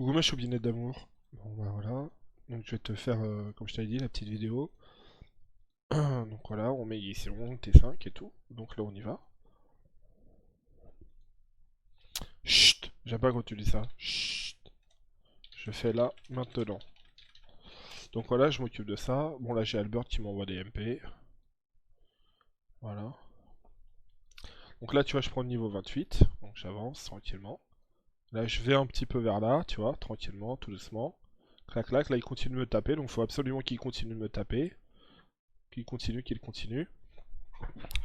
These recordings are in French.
Coucou ma choupinette d'amour. Bon bah voilà. Donc je vais te faire, comme je t'avais dit, la petite vidéo. Donc voilà, on met ici on T5 et tout. Donc là on y va. Chut. J'aime pas quand tu dis ça. Chut. Je fais là, maintenant. Donc voilà, je m'occupe de ça. Bon là j'ai Albert qui m'envoie des MP. Voilà. Donc là tu vois, je prends le niveau 28. Donc j'avance tranquillement. Là je vais un petit peu vers là, tu vois, tranquillement, tout doucement. Clac clac, là il continue de me taper. Donc faut absolument qu'il continue de me taper. Qu'il continue.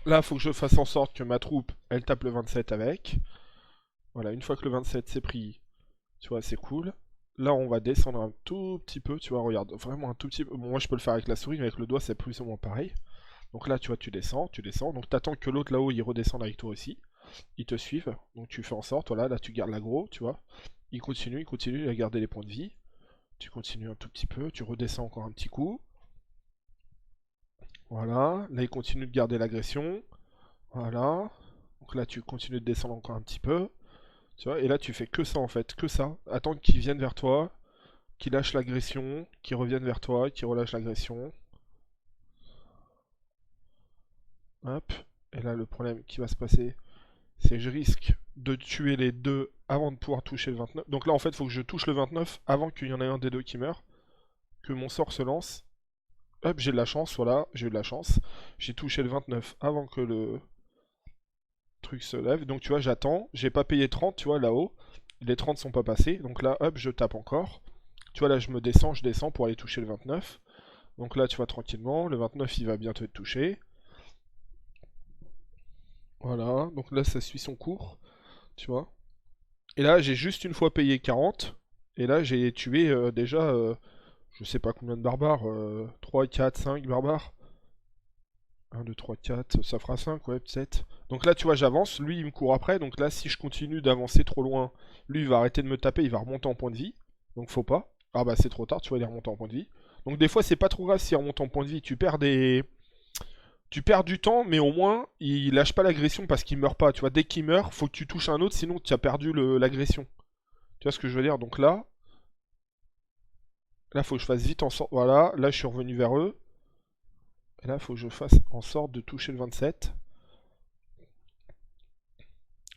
Là, faut que je fasse en sorte que ma troupe, elle tape le 27 avec. Voilà, une fois que le 27 c'est pris, tu vois, c'est cool. Là, on va descendre un tout petit peu, tu vois, regarde, vraiment un tout petit peu. Bon, moi, je peux le faire avec la souris, mais avec le doigt, c'est plus ou moins pareil. Donc là, tu vois, tu descends, tu descends. Donc t'attends que l'autre là-haut, il redescende avec toi aussi. Ils te suivent. Donc tu fais en sorte, voilà, là, tu gardes l'aggro, tu vois. Il continue à garder les points de vie. Tu continues un tout petit peu, tu redescends encore un petit coup. Voilà, là, il continue de garder l'agression. Voilà. Donc là, tu continues de descendre encore un petit peu. Tu vois, et là, tu fais que ça en fait, que ça. Attendre qu'ils viennent vers toi, qu'ils lâchent l'agression, qu'ils reviennent vers toi, qu'ils relâchent l'agression. Hop. Et là, le problème qui va se passer, c'est que je risque de tuer les deux avant de pouvoir toucher le 29. Donc là, en fait, il faut que je touche le 29 avant qu'il y en ait un des deux qui meure. Que mon sort se lance. Hop, j'ai de la chance, voilà, j'ai eu de la chance. J'ai touché le 29 avant que le truc se lève. Donc tu vois, j'attends. J'ai pas payé 30, tu vois, là-haut. Les 30 sont pas passés. Donc là, hop, je tape encore. Tu vois, là, je descends pour aller toucher le 29. Donc là, tu vois, tranquillement. Le 29, il va bientôt être touché. Voilà. Donc là, ça suit son cours. Tu vois. Et là, j'ai juste une fois payé 40. Et là, j'ai tué déjà, je sais pas combien de barbares. 3, 4, 5 barbares. 1, 2, 3, 4, ça fera 5, ouais, peut-être. Donc là, tu vois, j'avance, lui, il me court après. Donc là, si je continue d'avancer trop loin, lui, il va arrêter de me taper, il va remonter en point de vie. Donc faut pas. Ah bah, c'est trop tard, tu vois, il est remonté en point de vie. Donc des fois, c'est pas trop grave s'il remonte en point de vie. Tu perds du temps, mais au moins, il lâche pas l'agression parce qu'il meurt pas. Tu vois, dès qu'il meurt, faut que tu touches un autre, sinon tu as perdu l'agression. Tu vois ce que je veux dire? Donc là, faut que je fasse vite en sorte. Voilà, là, je suis revenu vers eux. Et là, faut que je fasse en sorte de toucher le 27.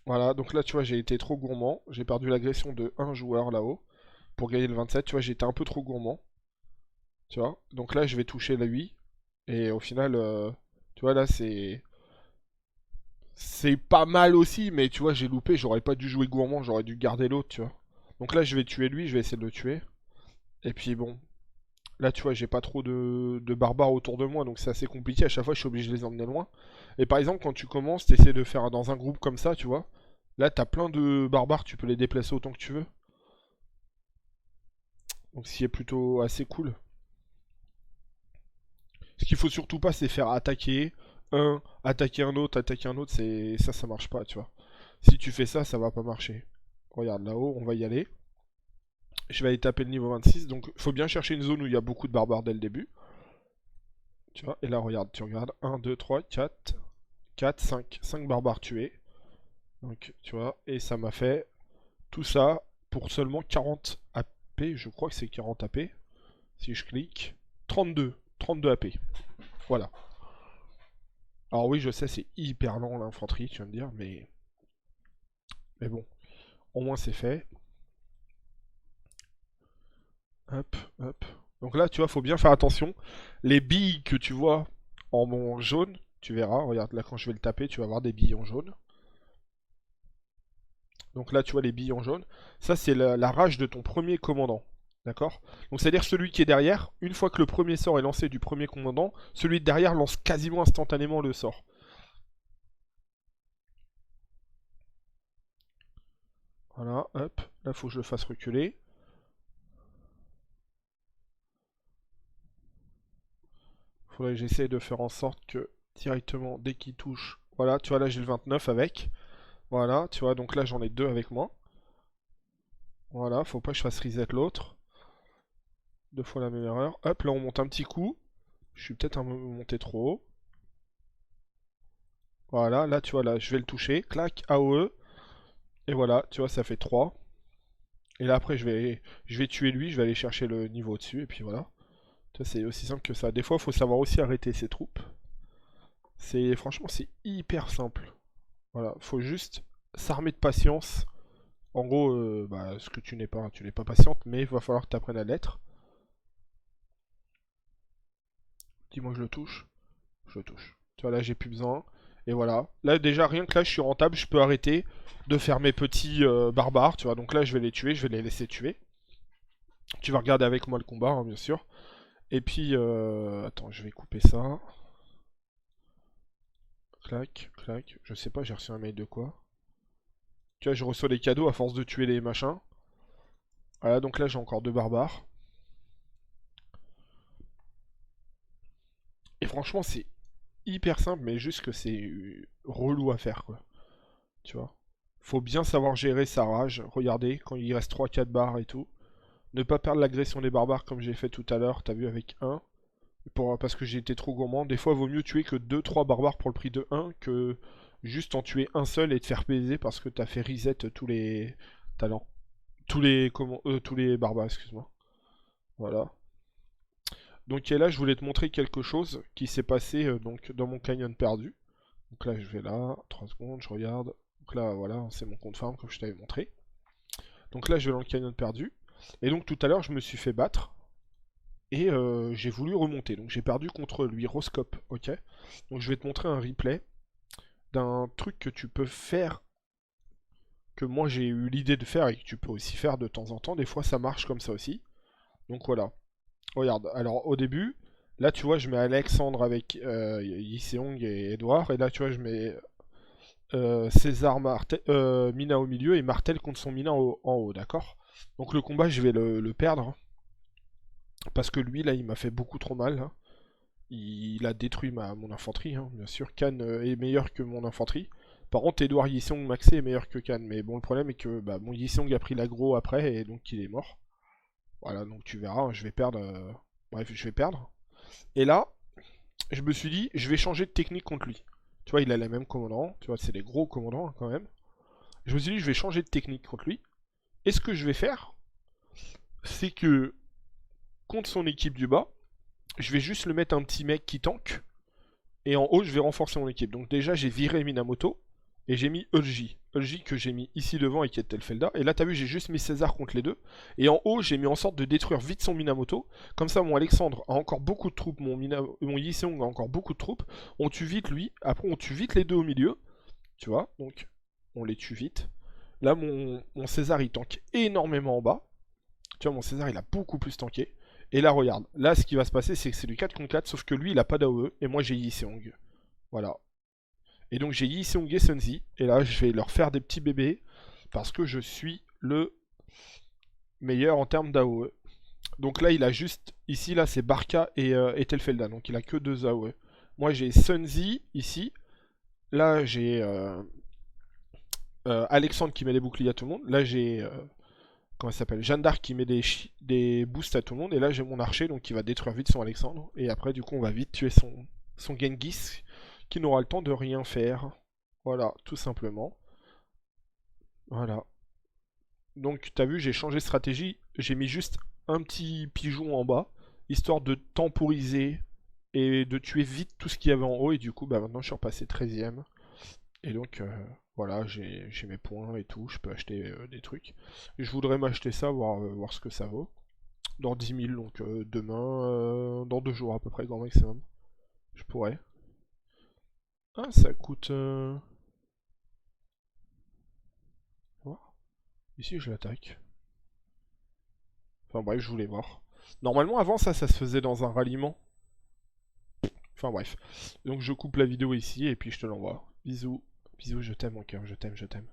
Voilà, donc là, tu vois, j'ai été trop gourmand. J'ai perdu l'agression de un joueur là-haut pour gagner le 27. Tu vois, j'ai été un peu trop gourmand. Tu vois, donc là, je vais toucher la 8. Et au final, tu vois, là, c'est pas mal aussi, mais tu vois, j'ai loupé. J'aurais pas dû jouer gourmand, j'aurais dû garder l'autre, tu vois. Donc là, je vais tuer lui, je vais essayer de le tuer. Et puis bon, là, tu vois, j'ai pas trop de barbares autour de moi, donc c'est assez compliqué. À chaque fois, je suis obligé de les emmener loin. Et par exemple, quand tu commences, t'essaies de faire dans un groupe comme ça, tu vois. Là, t'as plein de barbares, tu peux les déplacer autant que tu veux. Donc ce qui est plutôt assez cool. Ce qu'il faut surtout pas, c'est faire attaquer un autre, c'est ça marche pas, tu vois. Si tu fais ça, ça va pas marcher. Regarde là-haut, on va y aller. Je vais aller taper le niveau 26, donc faut bien chercher une zone où il y a beaucoup de barbares dès le début. Tu vois, et là regarde, tu regardes 1, 2, 3, 4, 4, 5. 5 barbares tués. Donc tu vois, et ça m'a fait tout ça pour seulement 40 AP, je crois que c'est 40 AP. Si je clique, 32 AP. Voilà. Alors oui, je sais, c'est hyper lent l'infanterie, tu vas me dire, mais bon, au moins c'est fait. Hop, hop. Donc là, tu vois, faut bien faire attention. Les billes que tu vois en jaune, tu verras, regarde, là quand je vais le taper, tu vas voir des billes en jaune. Donc là, tu vois les billes en jaune. Ça, c'est la rage de ton premier commandant. D'accord. Donc c'est-à-dire celui qui est derrière, une fois que le premier sort est lancé du premier commandant, celui de derrière lance quasiment instantanément le sort. Voilà, hop. Là, faut que je le fasse reculer. Faudrait que j'essaye de faire en sorte que directement, dès qu'il touche... Voilà, tu vois, là j'ai le 29 avec. Voilà, tu vois, donc là j'en ai deux avec moi. Voilà, faut pas que je fasse reset l'autre. Deux fois la même erreur. Hop, là on monte un petit coup. Je suis peut-être un peu monté trop haut. Voilà, là tu vois, là je vais le toucher. Clac, AOE. Et voilà, tu vois, ça fait 3. Et là après je vais tuer lui, je vais aller chercher le niveau au-dessus, et puis voilà. Ça c'est aussi simple que ça. Des fois il faut savoir aussi arrêter ses troupes. Franchement c'est hyper simple. Voilà, faut juste s'armer de patience. En gros, bah, ce que tu n'es pas patiente, mais il va falloir que tu apprennes à l'être. Dis-moi je le touche. Je le touche. Tu vois là j'ai plus besoin. Et voilà. Là déjà rien que là je suis rentable, je peux arrêter de faire mes petits barbares, tu vois. Donc là je vais les tuer, je vais les laisser tuer. Tu vas regarder avec moi le combat, hein, bien sûr. Et puis, attends, je vais couper ça. Clac, clac. Je sais pas, j'ai reçu un mail de quoi. Tu vois, je reçois des cadeaux à force de tuer les machins. Voilà, donc là j'ai encore deux barbares. Et franchement, c'est hyper simple, mais juste que c'est relou à faire, quoi. Tu vois. Faut bien savoir gérer sa rage. Regardez, quand il reste 3-4 barres et tout. Ne pas perdre l'agression des barbares comme j'ai fait tout à l'heure, t'as vu avec un. Parce que j'ai été trop gourmand. Des fois, il vaut mieux tuer que 2-3 barbares pour le prix de un que juste en tuer un seul et te faire baiser parce que t'as fait reset tous les talents. Tous les barbares, excuse-moi. Voilà. Donc et là, je voulais te montrer quelque chose qui s'est passé donc dans mon canyon perdu. Donc là, je vais là, 3 secondes, je regarde. Donc là, voilà, c'est mon compte farm comme je t'avais montré. Donc là, je vais dans le canyon perdu. Et donc tout à l'heure, je me suis fait battre. Et j'ai voulu remonter. Donc j'ai perdu contre lui, Roscope, ok. Donc je vais te montrer un replay d'un truc que tu peux faire, que moi j'ai eu l'idée de faire et que tu peux aussi faire de temps en temps. Des fois ça marche comme ça aussi. Donc voilà. Regarde, alors au début, là tu vois, je mets Alexandre avec Yiseong et Edouard. Et là tu vois, je mets César Mina au milieu et Martel contre son Mina en haut, d'accord. Donc le combat, je vais le perdre. Parce que lui, là, il m'a fait beaucoup trop mal, hein. Il a détruit mon infanterie, hein, bien sûr. Khan est meilleur que mon infanterie. Par contre, Edouard Yisong Maxé est meilleur que Khan. Mais bon, le problème est que bah, mon Yisong a pris l'aggro après et donc il est mort. Voilà, donc tu verras, hein, je vais perdre. Bref, je vais perdre. Et là, je me suis dit, je vais changer de technique contre lui. Tu vois, il a les mêmes commandants. Tu vois, c'est des gros commandants hein, quand même. Je me suis dit, je vais changer de technique contre lui. Et ce que je vais faire, c'est que contre son équipe du bas, je vais juste le mettre un petit mec qui tank. Et en haut, je vais renforcer mon équipe. Donc déjà, j'ai viré Minamoto. Et j'ai mis Ulji. Ulji que j'ai mis ici devant et qui est Telfelda. Et là, t'as vu, j'ai juste mis César contre les deux. Et en haut, j'ai mis en sorte de détruire vite son Minamoto. Comme ça, mon Alexandre a encore beaucoup de troupes. Mon Yiseong a encore beaucoup de troupes. On tue vite lui. Après, on tue vite les deux au milieu. Tu vois, donc on les tue vite. Là, mon César, il tank énormément en bas. Tu vois, mon César, il a beaucoup plus tanké. Et là, regarde. Là, ce qui va se passer, c'est que c'est du 4 contre 4, sauf que lui, il a pas d'AOE. Et moi, j'ai Yiseong. Voilà. Et donc, j'ai Yiseong et Sunzi. Et là, je vais leur faire des petits bébés. Parce que je suis le meilleur en termes d'AOE. Donc là, il a juste. Ici, là, c'est Barca et Telfelda. Donc, il a que 2 AOE. Moi, j'ai Sunzi ici. Là, j'ai Alexandre qui met des boucliers à tout le monde. Là, j'ai. Comment ça s'appelle, Jeanne d'Arc qui met des boosts à tout le monde. Et là, j'ai mon archer donc qui va détruire vite son Alexandre. Et après, du coup, on va vite tuer son Genghis qui n'aura le temps de rien faire. Voilà, tout simplement. Voilà. Donc, t'as vu, j'ai changé de stratégie. J'ai mis juste un petit pigeon en bas, histoire de temporiser et de tuer vite tout ce qu'il y avait en haut. Et du coup, bah maintenant, je suis repassé 13ème. Et donc, voilà, j'ai mes points et tout. Je peux acheter des trucs. Et je voudrais m'acheter ça, voir ce que ça vaut. Dans 10 000, donc demain, dans 2 jours à peu près, grand maximum. Je pourrais. Ah, ça coûte. Voir. Ici, je l'attaque. Enfin bref, je voulais voir. Normalement, avant ça se faisait dans un ralliement. Enfin bref. Donc je coupe la vidéo ici et puis je te l'envoie. Bisous. Bisous, je t'aime mon cœur, je t'aime, je t'aime.